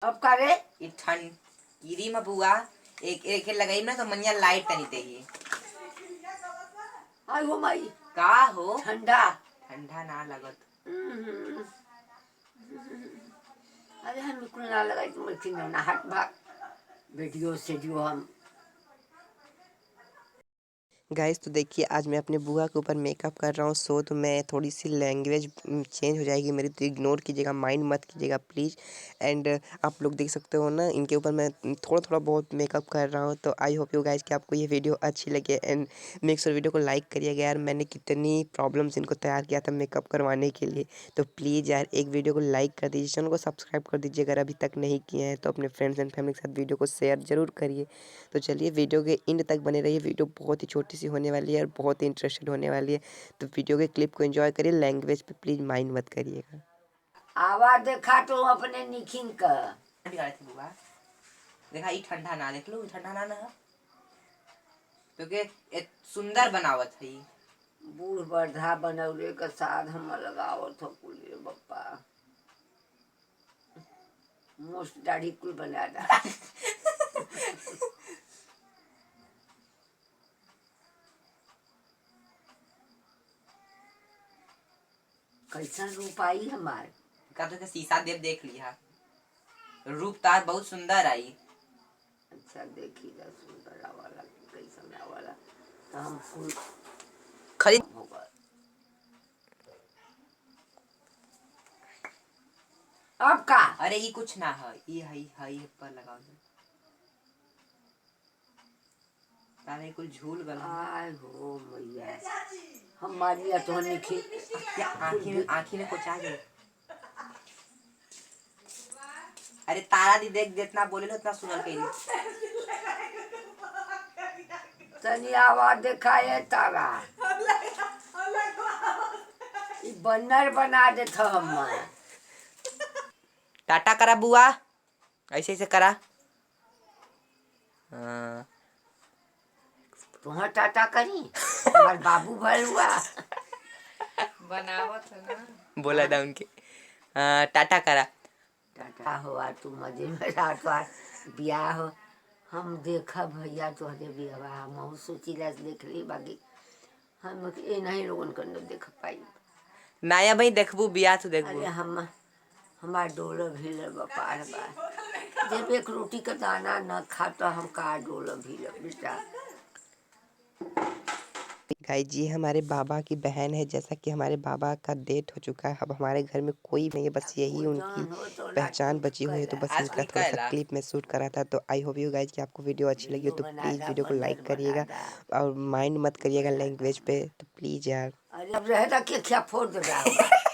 अब करे ये ठंड कीरी में बुआ एक एक लगाई ना तो मनिया लाइट तनी चाहिए। हाय हो माई का हो ठंडा ठंडा ना लगत। अरे हम बिल्कुल ना लगाई तुम मशीन ना हट भाग वीडियो से जो हम गाइस तो देखिए आज मैं अपने बुआ के ऊपर मेकअप कर रहा हूँ। सो तो मैं थोड़ी सी लैंग्वेज चेंज हो जाएगी मेरी, तो इग्नोर कीजिएगा, माइंड मत कीजिएगा प्लीज़। एंड आप लोग देख सकते हो ना इनके ऊपर मैं थोड़ा थोड़ा बहुत मेकअप कर रहा हूँ। तो आई होप यू गाइस कि आपको ये वीडियो अच्छी लगे एंड मेक श्योर वीडियो को लाइक करिएगा। यार मैंने कितनी प्रॉब्लम्स इनको तैयार किया था मेकअप करवाने के लिए, तो प्लीज़ यार एक वीडियो को लाइक कर दीजिए, चैनल को सब्सक्राइब कर दीजिए अगर अभी तक नहीं किए हैं तो अपने फ्रेंड्स एंड फैमिली के साथ वीडियो को शेयर जरूर करिए। तो चलिए वीडियो के एंड तक बने रहिए, वीडियो बहुत ही छोटी सी होने वाली है और बहुत ही इंटरेस्टेड होने वाली है। तो वीडियो के क्लिप को एंजॉय करिए, लैंग्वेज पे प्लीज़ माइंड मत करिएगा। आवाज देखा तो अपने निखिल का देखा ये ठंडा ना देख लो, ठंडा ना ना क्योंकि एक सुंदर बनावत है। बूढ़ बर्धा बनवले का साध हम लगावत हो कुल बप्पा मोस्ट दाढ़ी कुल बना दा कैसन रूप आई हमारे का तो शीशा देख लिया, रूप तार बहुत सुंदर आई। अच्छा देखी जा सुंदर वाला कैसन वाला तो हम फूल खरीद होगा। अब का अरे ये कुछ ना है, ये है पर लगाओ तारे कुल झूल गल। आय हो मैया हमारी तो निखिल आँखी में कुछ आ गए। अरे तारा दी देख जितना बोले लो उतना सुनल कहीं। तनी आवाज दिखाए तारा बन्नर बना देता हम टाटा करा बुआ, ऐसे ऐसे करा। हाँ तुम्हारा टाटा करी हमारे बाबू भर हुआ बनावत है ना बोला था उनके। टाटा करा। टाटा हुआ तू मजे में रात ब्याह हो हम देखा भैया तोहरे ब्याह हम सोचिला देख ली बाकी हम ये नहीं लोगन कर देख पाई नाया भाई देखबू बिया तो देखबू। अरे हम हमार डोल भी पार बा जब एक रोटी का दाना न खा तो हम का डोल भी बेटा। गाइस जी हमारे बाबा की बहन है, जैसा कि हमारे बाबा का डेथ हो चुका है, अब हमारे घर में कोई नहीं है, बस यही उनकी पहचान बची हुई है। तो बस इनका थोड़ा सा क्लिप मैं शूट करा था। तो आई होप यू गाइस कि आपको वीडियो अच्छी लगी हो तो प्लीज़ वीडियो को लाइक करिएगा और माइंड मत करिएगा लैंग्वेज पे, तो प्लीज़ यार। अरे अब रहेगा क्या फोड़ दे रहा